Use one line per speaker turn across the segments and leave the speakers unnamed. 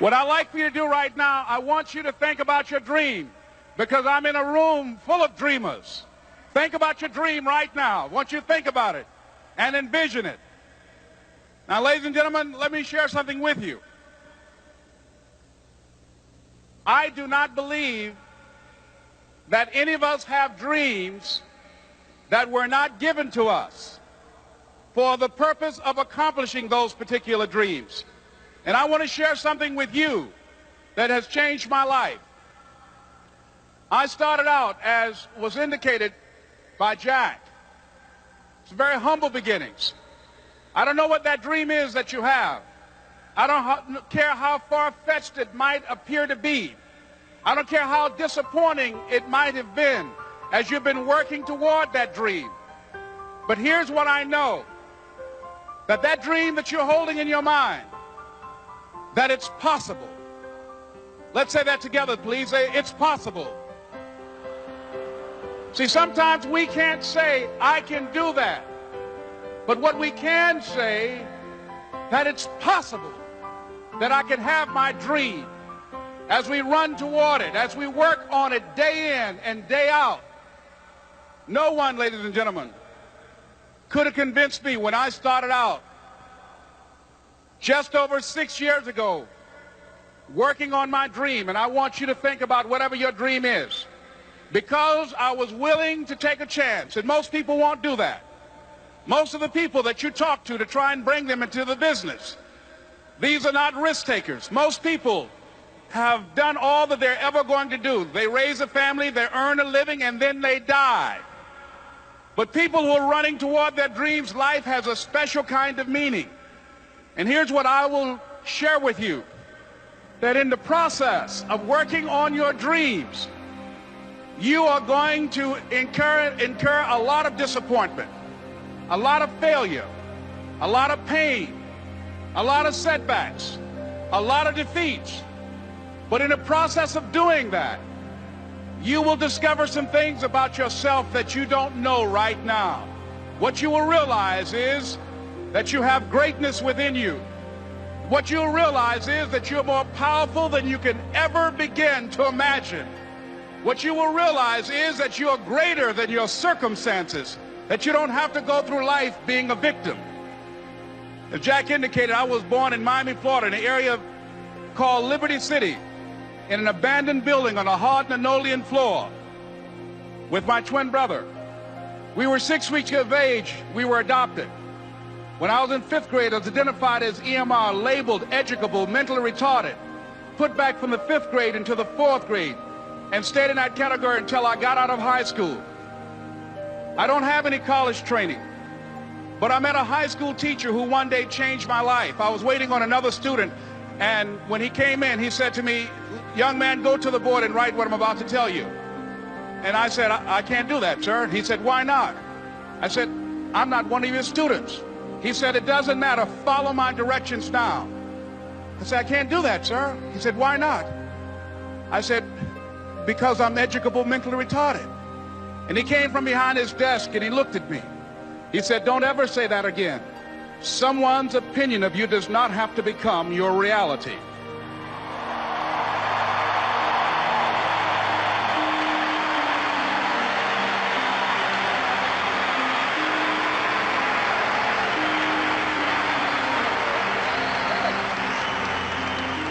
What I'd like for you to do right now, I want you to think about your dream, because I'm in a room full of dreamers. Think about your dream right now. I want you to think about it and envision it. Now, ladies and gentlemen, let me share something with you. I do not believe that any of us have dreams that were not given to us for the purpose of accomplishing those particular dreams. And I want to share something with you that has changed my life. I started out, as was indicated by Jack. It's very humble beginnings. I don't know what that dream is that you have. I don't care how far-fetched it might appear to be. I don't care how disappointing it might have been as you've been working toward that dream. But here's what I know, that that dream that you're holding in your mind, that it's possible. Let's say that together, please. Say, it's possible. See, sometimes we can't say, I can do that. But what we can say, that it's possible that I can have my dream. As we run toward it, as we work on it day in and day out. No one, ladies and gentlemen, could have convinced me when I started out just over 6 years ago working on my dream. And I want you to think about whatever your dream is, because I was willing to take a chance. And most people won't do that. Most of the people that you talk to try and bring them into the business, these are not risk takers. Most people have done all that they're ever going to do. They raise a family, they earn a living, and then they die. But people who are running toward their dreams, life has a special kind of meaning. And here's what I will share with you, that in the process of working on your dreams, you are going to incur a lot of disappointment, a lot of failure, a lot of pain, a lot of setbacks, a lot of defeats. But in the process of doing that, you will discover some things about yourself that you don't know right now. What you will realize is that you have greatness within you. What you'll realize is that you're more powerful than you can ever begin to imagine. What you will realize is that you're greater than your circumstances, that you don't have to go through life being a victim. As Jack indicated, I was born in Miami, Florida, in an area called Liberty City, in an abandoned building on a hard linoleum floor with my twin brother. We were 6 weeks of age. We were adopted. When I was in 5th grade, I was identified as EMR, labeled educable, mentally retarded, put back from the 5th grade into the 4th grade, and stayed in that category until I got out of high school. I don't have any college training, but I met a high school teacher who one day changed my life. I was waiting on another student, and when he came in, he said to me, young man, go to the board and write what I'm about to tell you. And I said, I can't do that, sir. He said, why not? I said, I'm not one of your students. He said, it doesn't matter. Follow my directions now. I said, I can't do that, sir. He said, why not? I said, because I'm educable, mentally retarded. And he came from behind his desk and he looked at me. He said, don't ever say that again. Someone's opinion of you does not have to become your reality.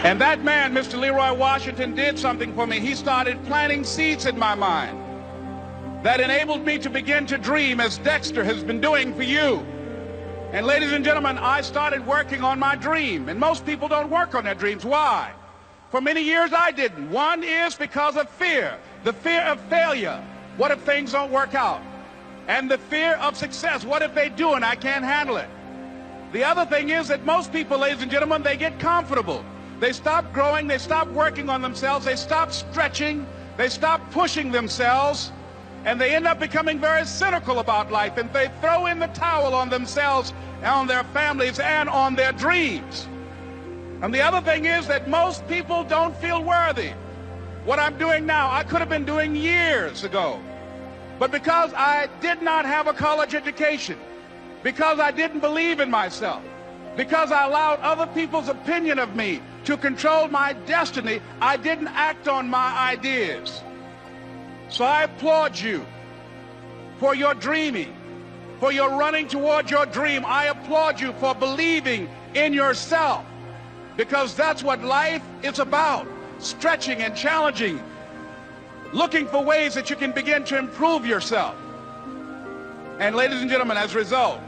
And that man, Mr. Leroy Washington, did something for me. He started planting seeds in my mind that enabled me to begin to dream, as Dexter has been doing for you. And ladies and gentlemen, I started working on my dream. And most people don't work on their dreams. Why? For many years I didn't. One is because of fear. The fear of failure. What if things don't work out? And the fear of success. What if they do and I can't handle it? The other thing is that most people, ladies and gentlemen, they get comfortable. They stop growing, they stop working on themselves, they stop stretching, they stop pushing themselves, and they end up becoming very cynical about life, and they throw in the towel on themselves, on their families, and on their dreams. And the other thing is that most people don't feel worthy. What I'm doing now, I could have been doing years ago. But because I did not have a college education, because I didn't believe in myself, Because I allowed other people's opinion of me to control my destiny, I didn't act on my ideas. So I applaud you for your dreaming, for your running toward your dream. I applaud you for believing in yourself, because that's what life is about, stretching and challenging, looking for ways that you can begin to improve yourself. And ladies and gentlemen, as a result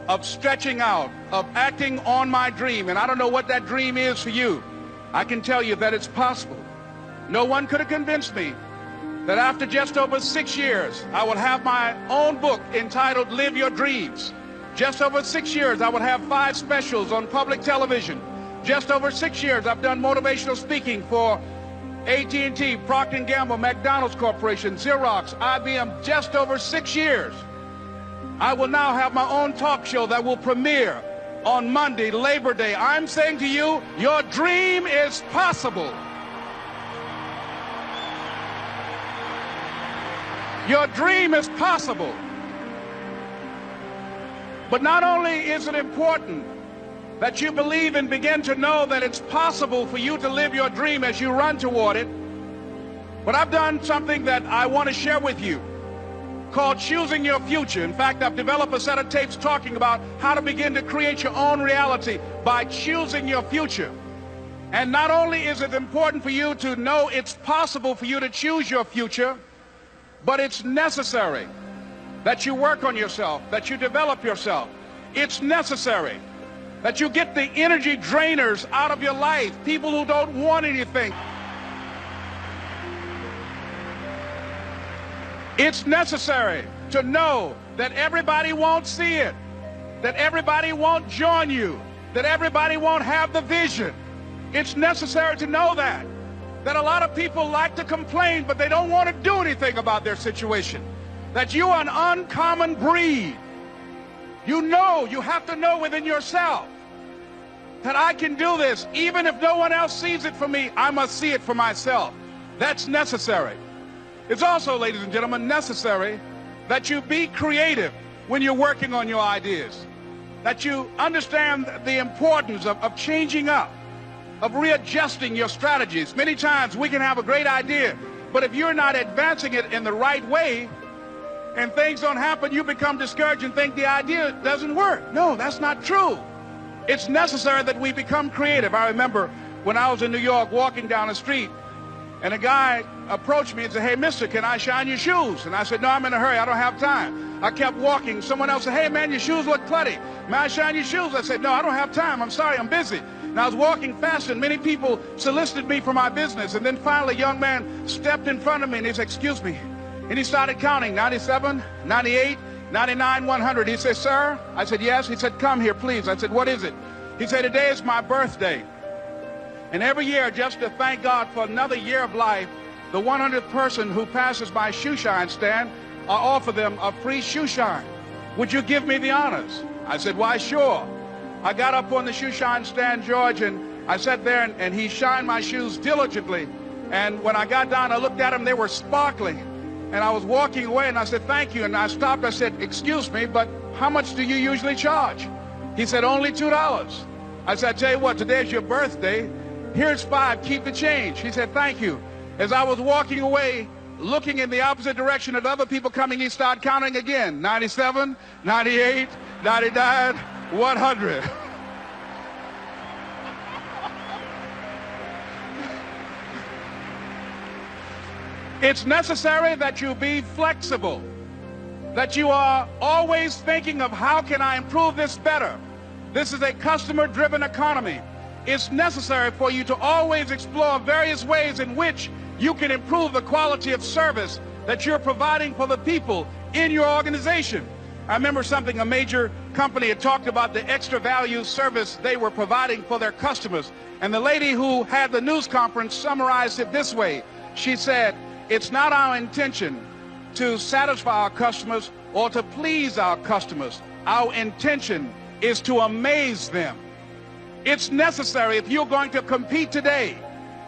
of stretching out, of acting on my dream, and I don't know what that dream is for you, I can tell you that it's possible. No one could have convinced me that after just over 6 years, I would have my own book entitled Live Your Dreams. Just over 6 years, I would have 5 specials on public television. Just over 6 years, I've done motivational speaking for AT&T, Procter & Gamble, McDonald's Corporation, Xerox, IBM. Just over 6 years. I will now have my own talk show that will premiere on Monday, Labor Day. I'm saying to you, your dream is possible. Your dream is possible. But not only is it important that you believe and begin to know that it's possible for you to live your dream as you run toward it, but I've done something that I want to share with you called Choosing Your Future. In fact, I've developed a set of tapes talking about how to begin to create your own reality by choosing your future. And not only is it important for you to know it's possible for you to choose your future, but it's necessary that you work on yourself, that you develop yourself. It's necessary that you get the energy drainers out of your life, people who don't want anything. It's necessary to know that everybody won't see it, that everybody won't join you, that everybody won't have the vision. It's necessary to know that a lot of people like to complain, but they don't want to do anything about their situation. That you are an uncommon breed. You know, you have to know within yourself that I can do this. Even if no one else sees it for me, I must see it for myself. That's necessary. It's also, ladies and gentlemen, necessary that you be creative when you're working on your ideas. That you understand the importance of changing up, of readjusting your strategies. Many times we can have a great idea, but if you're not advancing it in the right way and things don't happen, you become discouraged and think the idea doesn't work. No, that's not true. It's necessary that we become creative. I remember when I was in New York walking down the street, and a guy approached me and said, "Hey, mister, can I shine your shoes?" And I said, "No, I'm in a hurry. I don't have time." I kept walking. Someone else said, "Hey, man, your shoes look clutty. May I shine your shoes?" I said, "No, I don't have time. I'm sorry, I'm busy." And I was walking fast, and many people solicited me for my business. And then finally, a young man stepped in front of me, and he said, "Excuse me." And he started counting, 97, 98, 99, 100. He said, "Sir?" I said, "Yes." He said, "Come here, please." I said, "What is it?" He said, "Today is my birthday. And every year, just to thank God for another year of life, the 100th person who passes my shoe shine stand, I offer them a free shoe shine. Would you give me the honors?" I said, "Why, sure." I got up on the shoe shine stand, George, and I sat there, and he shined my shoes diligently. And when I got down, I looked at them, they were sparkling. And I was walking away, and I said, "Thank you." And I stopped, I said, "Excuse me, but how much do you usually charge?" He said, "Only $2. I said, "I tell you what, today's your birthday. Here's $5, keep the change." He said, "Thank you." As I was walking away, looking in the opposite direction at other people coming, he started counting again. 97, 98, 99, 100. It's necessary that you be flexible, that you are always thinking of how can I improve this better. This is a customer-driven economy. It's necessary for you to always explore various ways in which you can improve the quality of service that you're providing for the people in your organization. I remember something, a major company had talked about the extra value service they were providing for their customers. And the lady who had the news conference summarized it this way. She said, "It's not our intention to satisfy our customers or to please our customers. Our intention is to amaze them." It's necessary, if you're going to compete today,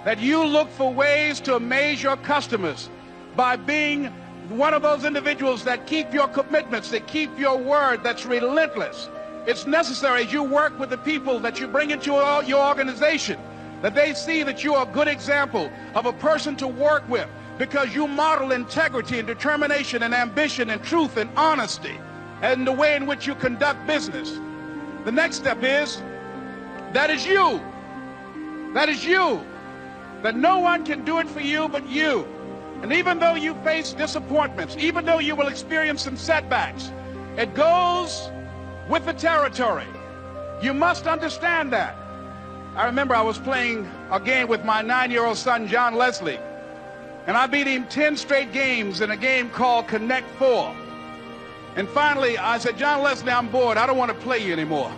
that you look for ways to amaze your customers by being one of those individuals that keep your commitments, that keep your word, that's relentless. It's necessary as you work with the people that you bring into your organization, that they see that you are a good example of a person to work with, because you model integrity and determination and ambition and truth and honesty and the way in which you conduct business. The next step is, that is you. That is you. That no one can do it for you but you. And even though you face disappointments, even though you will experience some setbacks, it goes with the territory. You must understand that. I remember I was playing a game with my 9-year-old son, John Leslie, and I beat him 10 straight games in a game called Connect 4. And finally, I said, John Leslie, I'm bored. I don't want to play you anymore.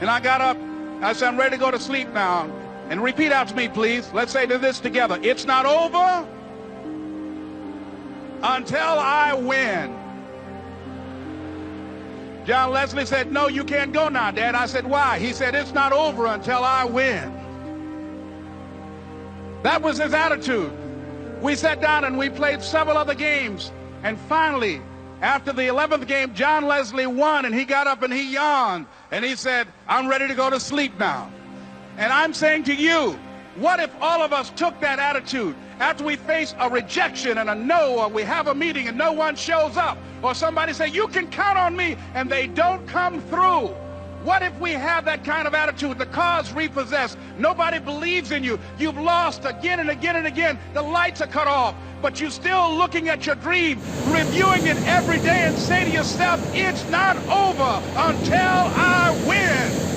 And I got up. I said, I'm ready to go to sleep now. And repeat out to me, please. Let's say this together. It's not over until I win. John Leslie said, no, you can't go now, Dad. I said, why? He said, it's not over until I win. That was his attitude. We sat down and we played several other games. And finally, after the 11th game, John Leslie won, and he got up and he yawned. And he said, I'm ready to go to sleep now. And I'm saying to you, what if all of us took that attitude after we face a rejection and a no, or we have a meeting and no one shows up, or somebody say, you can count on me, and they don't come through? What if we have that kind of attitude? The car's repossessed. Nobody believes in you. You've lost again and again and again. The lights are cut off, but you're still looking at your dream, reviewing it every day, and say to yourself, it's not over until I win.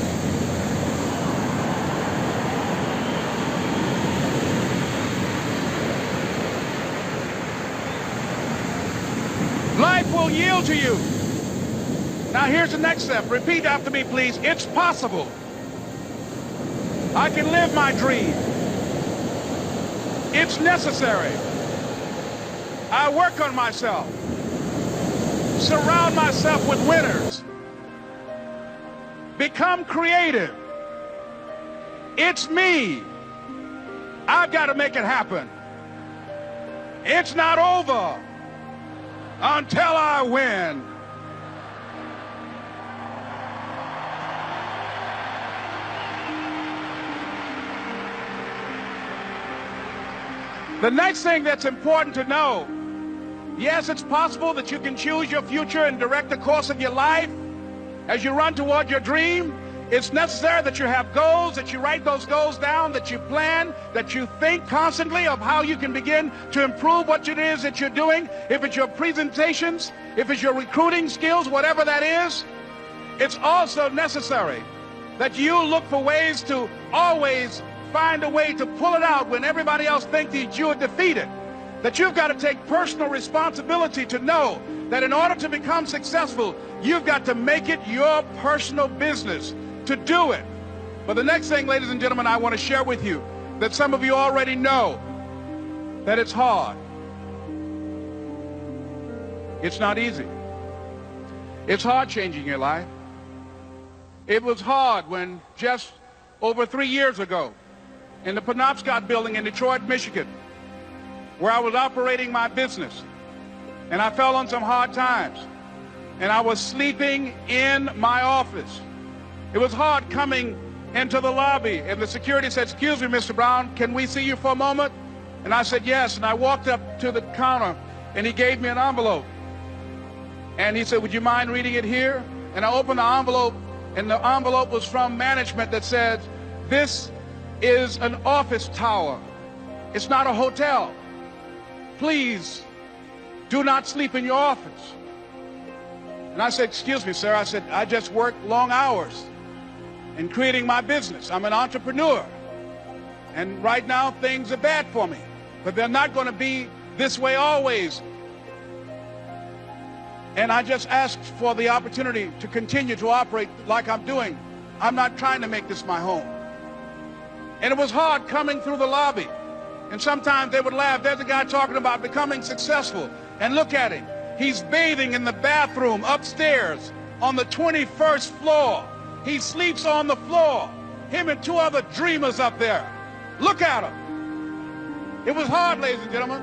Life will yield to you. Now here's the next step. Repeat after me, please. It's possible. I can live my dream. It's necessary. I work on myself. Surround myself with winners. Become creative. It's me. I've got to make it happen. It's not over until I win. The next thing that's important to know, yes, it's possible that you can choose your future and direct the course of your life as you run toward your dream. It's necessary that you have goals, that you write those goals down, that you plan, that you think constantly of how you can begin to improve what it is that you're doing. If it's your presentations, if it's your recruiting skills, whatever that is, it's also necessary that you look for ways to always find a way to pull it out when everybody else thinks that you are defeated. That you've got to take personal responsibility to know that in order to become successful, you've got to make it your personal business to do it. But the next thing, ladies and gentlemen, I want to share with you that some of you already know that it's hard. It's not easy. It's hard changing your life. It was hard when just over 3 years ago in the Penobscot building in Detroit, Michigan, where I was operating my business, and I fell on some hard times, and I was sleeping in my office. It was hard coming into the lobby, and the security said, excuse me, Mr. Brown, can we see you for a moment? And I said, yes, and I walked up to the counter, and he gave me an envelope. And he said, would you mind reading it here? And I opened the envelope, and the envelope was from management that said, this is an office tower. It's not a hotel. Please do not sleep in your office. And I said, excuse me, sir. I said, I just work long hours in creating my business. I'm an entrepreneur. And right now, things are bad for me. But they're not going to be this way always. And I just asked for the opportunity to continue to operate like I'm doing. I'm not trying to make this my home. And it was hard coming through the lobby. And sometimes they would laugh. There's a guy talking about becoming successful. And look at him. He's bathing in the bathroom upstairs on the 21st floor. He sleeps on the floor. Him and 2 other dreamers up there. Look at him. It was hard, ladies and gentlemen,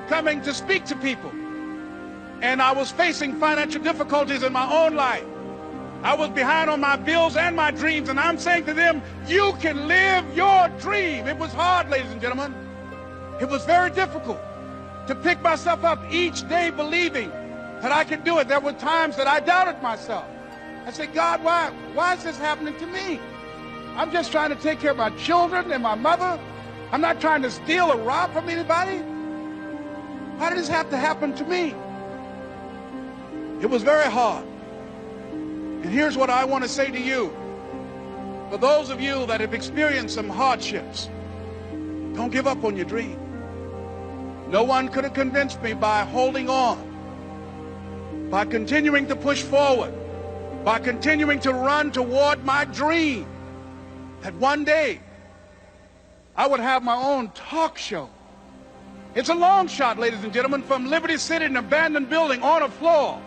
coming to speak to people. And I was facing financial difficulties in my own life. I was behind on my bills and my dreams, and I'm saying to them, you can live your dream. It was hard, ladies and gentlemen. It was very difficult to pick myself up each day believing that I could do it. There were times that I doubted myself. I said, God, why is this happening to me? I'm just trying to take care of my children and my mother. I'm not trying to steal or rob from anybody. Why did this have to happen to me? It was very hard. And here's what I want to say to you. For those of you that have experienced some hardships, don't give up on your dream. No one could have convinced me by holding on, by continuing to push forward, by continuing to run toward my dream, that one day I would have my own talk show. It's a long shot, ladies and gentlemen, from Liberty City, an abandoned building on a floor,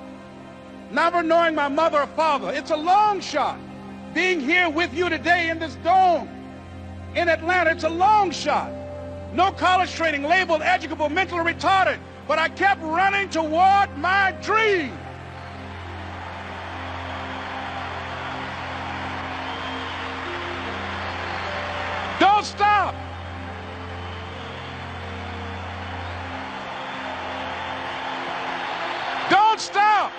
never knowing my mother or father. It's a long shot. Being here with you today in this dome in Atlanta, it's a long shot. No college training, labeled educable, mentally retarded, but I kept running toward my dream. Don't stop. Don't stop.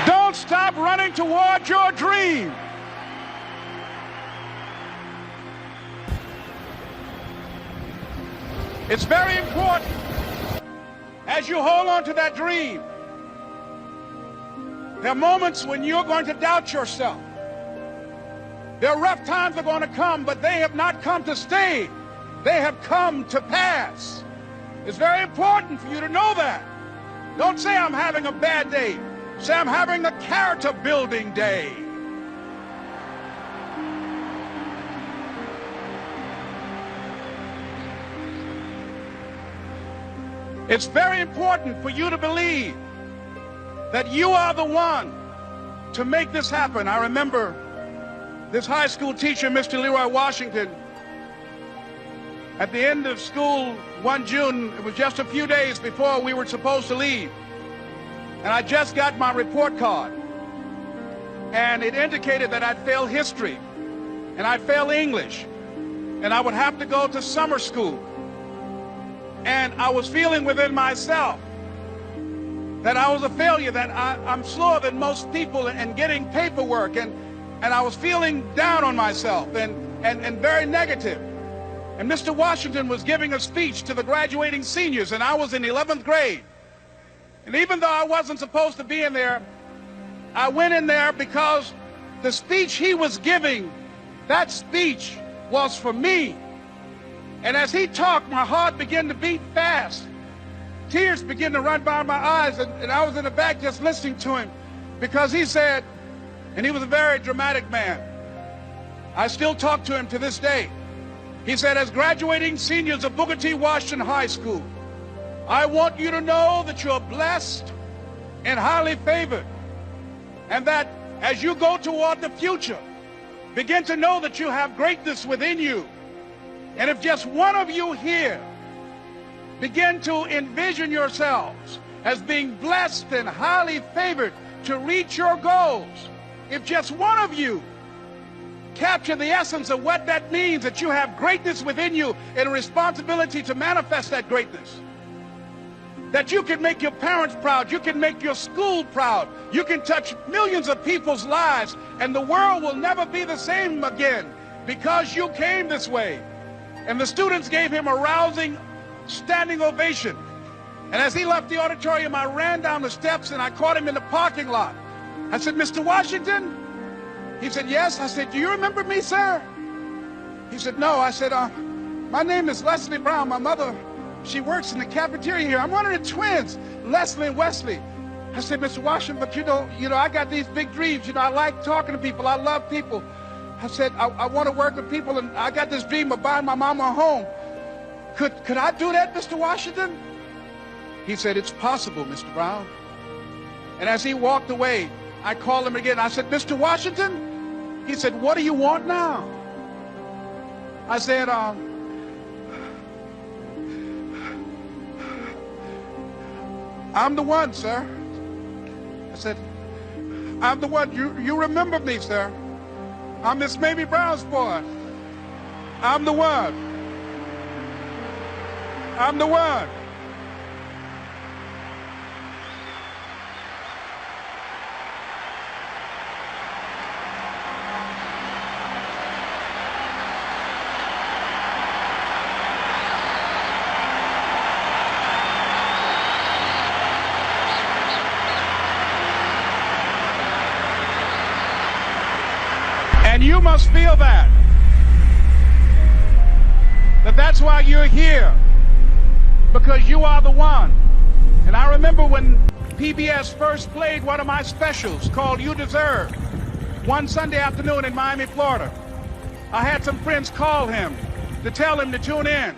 Don't stop running toward your dream. It's very important as you hold on to that dream. There are moments when you're going to doubt yourself. There are rough times that are going to come, but they have not come to stay. They have come to pass. It's very important for you to know that. Don't say I'm having a bad day. Say I'm having a character building day. It's very important for you to believe that you are the one to make this happen. I remember this high school teacher, Mr. Leroy Washington, at the end of school one June, it was just a few days before we were supposed to leave, and I just got my report card, and it indicated that I'd failed history, and I'd failed English, and I would have to go to summer school. And I was feeling within myself that I was a failure, that I'm slower than most people in getting paperwork, and I was feeling down on myself and very negative. And Mr. Washington was giving a speech to the graduating seniors, and I was in 11th grade. And even though I wasn't supposed to be in there, I went in there because the speech he was giving, that speech was for me. And as he talked, my heart began to beat fast. Tears began to run down my eyes, and I was in the back just listening to him, because he said, and he was a very dramatic man. I still talk to him to this day. He said, as graduating seniors of Booker T. Washington High School, I want you to know that you're blessed and highly favored, and that as you go toward the future, begin to know that you have greatness within you. And if just one of you here begin to envision yourselves as being blessed and highly favored to reach your goals, if just one of you capture the essence of what that means, that you have greatness within you and a responsibility to manifest that greatness, that you can make your parents proud, you can make your school proud, you can touch millions of people's lives, and the world will never be the same again because you came this way. And the students gave him a rousing standing ovation. And as he left the auditorium, I ran down the steps and I caught him in the parking lot. I said, Mr. Washington? He said, yes. I said, do you remember me, sir? He said, no. I said, my name is Leslie Brown. My mother, she works in the cafeteria here. I'm one of the twins, Leslie and Wesley. I said, Mr. Washington, but you know, I got these big dreams. You know, I like talking to people. I love people. I said, I want to work with people, and I got this dream of buying my mama a home. Could I do that, Mr. Washington? He said, it's possible, Mr. Brown. And as he walked away, I called him again. I said, Mr. Washington? He said, what do you want now? I said, I'm the one, sir. I said, I'm the one. You remember me, sir. I'm Miss Mamie Brown's boy. I'm the one. I'm the one. And you must feel that's why you're here, because you are the one. And I remember when PBS first played one of my specials called You Deserve, one Sunday afternoon in Miami, Florida. I had some friends call him to tell him to tune in.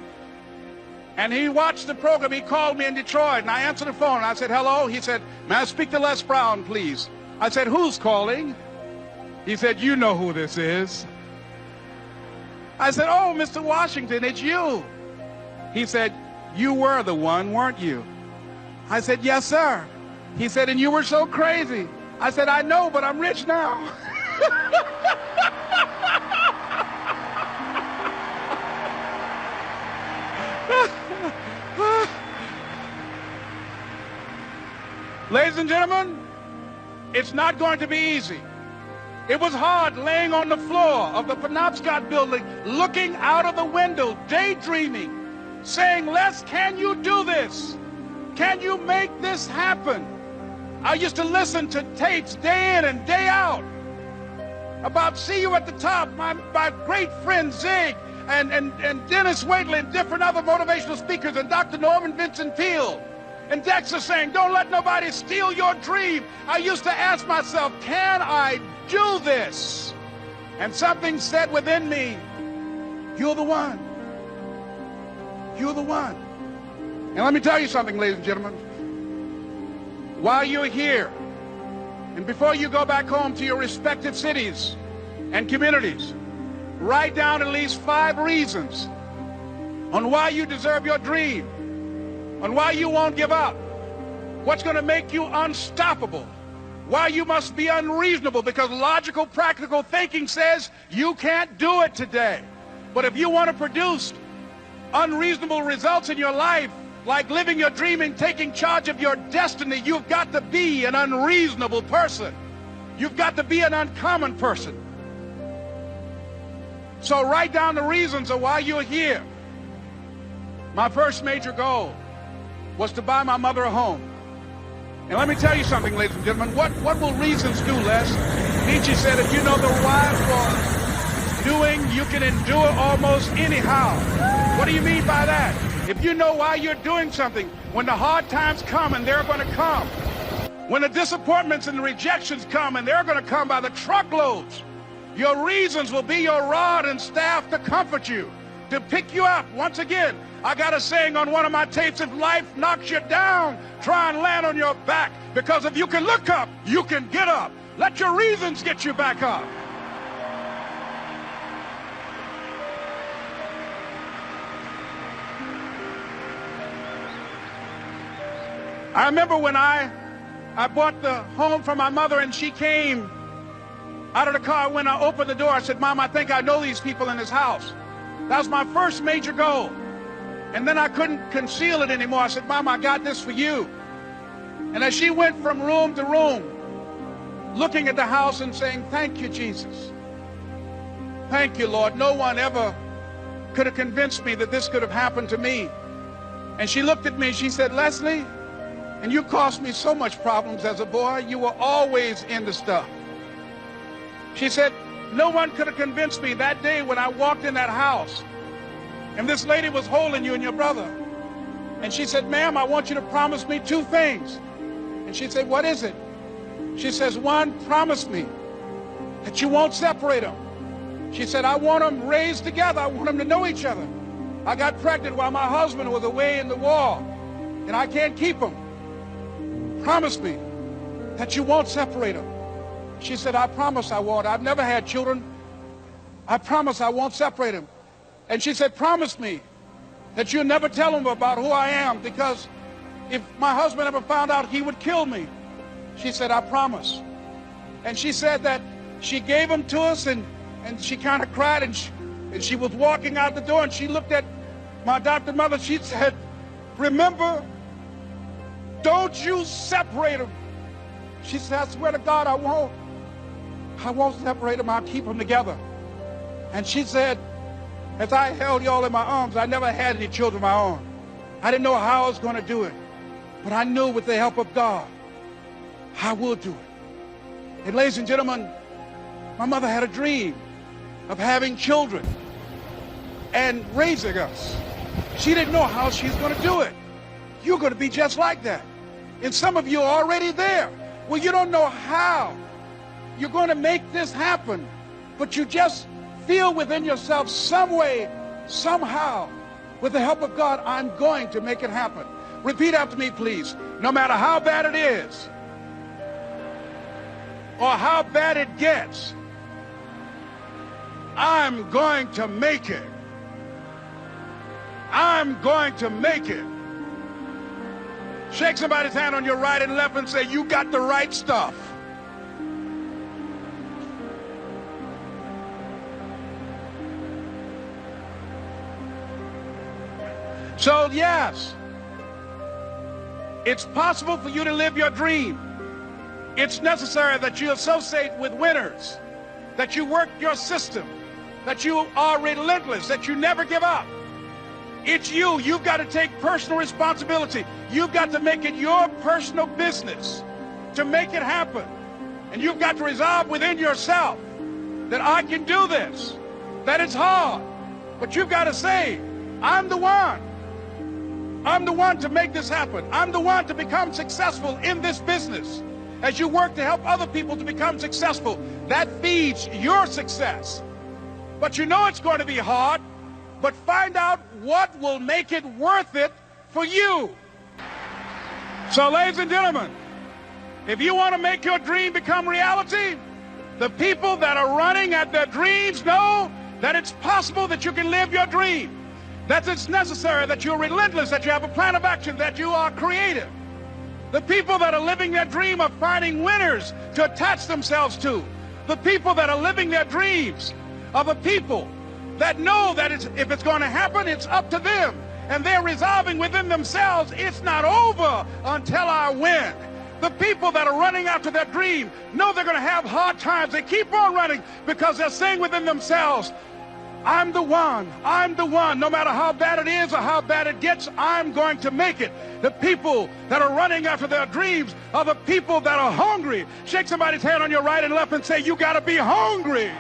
And he watched the program. He called me in Detroit, and I answered the phone. I said, hello. He said, may I speak to Les Brown, please? I said, who's calling? He said, you know who this is. I said, oh, Mr. Washington, it's you. He said, you were the one, weren't you? I said, yes, sir. He said, and you were so crazy. I said, I know, but I'm rich now. Ladies and gentlemen, it's not going to be easy. It was hard laying on the floor of the Penobscot building, looking out of the window, daydreaming, saying, Les, can you do this? Can you make this happen? I used to listen to tapes day in and day out about See You at the Top, my great friend Zig and Dennis Waitley and different other motivational speakers, and Dr. Norman Vincent Peale. And Dexter saying, don't let nobody steal your dream. I used to ask myself, can I do this? And something said within me, you're the one. You're the one. And let me tell you something, ladies and gentlemen. While you're here, and before you go back home to your respective cities and communities, write down at least 5 reasons on why you deserve your dream, on why you won't give up, what's going to make you unstoppable, why you must be unreasonable, because logical, practical thinking says you can't do it today. But if you want to produce unreasonable results in your life, like living your dream and taking charge of your destiny, you've got to be an unreasonable person. You've got to be an uncommon person. So write down the reasons of why you're here. My first major goal was to buy my mother a home. And let me tell you something, ladies and gentlemen. What will reasons do, Les? Nietzsche said, if you know the why for doing, you can endure almost anyhow. What do you mean by that? If you know why you're doing something, when the hard times come, and they're going to come, when the disappointments and the rejections come, and they're going to come by the truckloads, your reasons will be your rod and staff to comfort you, to pick you up. Once again, I got a saying on one of my tapes, if life knocks you down, try and land on your back, because if you can look up, you can get up. Let your reasons get you back up. I remember when I bought the home for my mother, and she came out of the car. When I opened the door, I said, Mom, I think I know these people in this house. That was my first major goal. And then I couldn't conceal it anymore. I said, Mom, I got this for you. And as she went from room to room, looking at the house and saying, thank you, Jesus. Thank you, Lord. No one ever could have convinced me that this could have happened to me. And she looked at me and she said, Leslie, and you caused me so much problems as a boy. You were always into stuff. She said, no one could have convinced me that day when I walked in that house and this lady was holding you and your brother. And she said, ma'am, I want you to promise me 2 things. And she said, what is it? She says, 1, promise me that you won't separate them. She said, I want them raised together. I want them to know each other. I got pregnant while my husband was away in the war, and I can't keep them. Promise me that you won't separate them. She said, I promise I won't. I've never had children. I promise I won't separate them. And she said, promise me that you'll never tell him about who I am, because if my husband ever found out, he would kill me. She said, I promise. And she said that she gave him to us, and she kind of cried, and she was walking out the door, and she looked at my adopted mother. She said, remember, don't you separate them. She said, I swear to God, I won't. I won't separate them. I'll keep them together. And she said, as I held y'all in my arms, I never had any children of my own. I didn't know how I was going to do it, but I knew with the help of God, I would do it. And ladies and gentlemen, my mother had a dream of having children and raising us. She didn't know how she's going to do it. You're going to be just like that. And some of you are already there. Well, you don't know how you're going to make this happen, but you just feel within yourself some way, somehow, with the help of God, I'm going to make it happen. Repeat after me, please. No matter how bad it is, or how bad it gets, I'm going to make it. I'm going to make it. Shake somebody's hand on your right and left and say, you got the right stuff. So yes, it's possible for you to live your dream. It's necessary that you associate with winners, that you work your system, that you are relentless, that you never give up. It's you. You've got to take personal responsibility. You've got to make it your personal business to make it happen. And you've got to resolve within yourself that I can do this, that it's hard, but you've got to say, I'm the one. I'm the one to make this happen. I'm the one to become successful in this business. As you work to help other people to become successful, that feeds your success. But you know it's going to be hard, but find out what will make it worth it for you. So, ladies and gentlemen, if you want to make your dream become reality, the people that are running at their dreams know that it's possible that you can live your dream. That it's necessary, that you're relentless, that you have a plan of action, that you are creative. The people that are living their dream are finding winners to attach themselves to. The people that are living their dreams are the people that know that if it's going to happen, it's up to them. And they're resolving within themselves, it's not over until I win. The people that are running after their dream know they're going to have hard times. They keep on running because they're saying within themselves, I'm the one. I'm the one. No matter how bad it is or how bad it gets, I'm going to make it. The people that are running after their dreams are the people that are hungry. Shake somebody's hand on your right and left and say, you got to be hungry.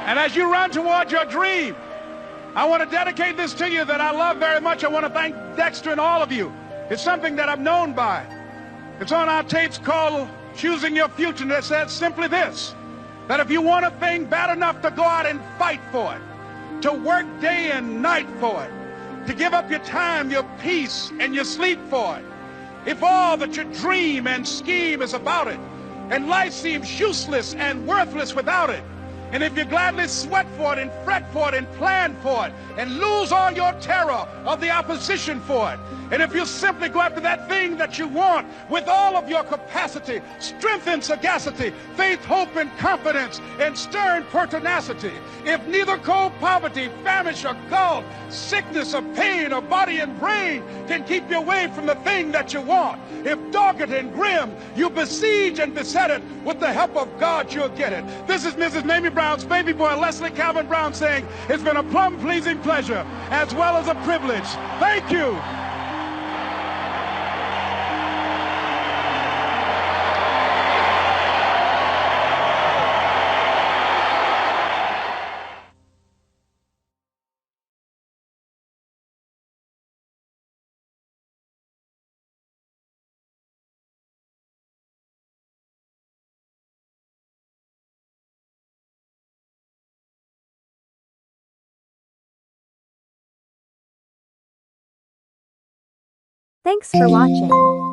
And as you run towards your dream, I want to dedicate this to you that I love very much. I want to thank Dexter and all of you. It's something that I'm known by. It's on our tapes called Choosing Your Future, and it says simply this, that if you want a thing bad enough to go out and fight for it, to work day and night for it, to give up your time, your peace, and your sleep for it, if all that you dream and scheme is about it, and life seems useless and worthless without it, and if you gladly sweat for it and fret for it and plan for it and lose all your terror of the opposition for it, and if you simply go after that thing that you want with all of your capacity, strength and sagacity, faith, hope and confidence, and stern pertinacity, if neither cold poverty, famish or gulf, sickness or pain or body and brain can keep you away from the thing that you want, if dogged and grim you besiege and beset it, with the help of God you'll get it. This is Mrs. Mamie Brown's baby boy, Leslie Calvin Brown, saying it's been a plum-pleasing pleasure as well as a privilege. Thank you.
Thanks for watching.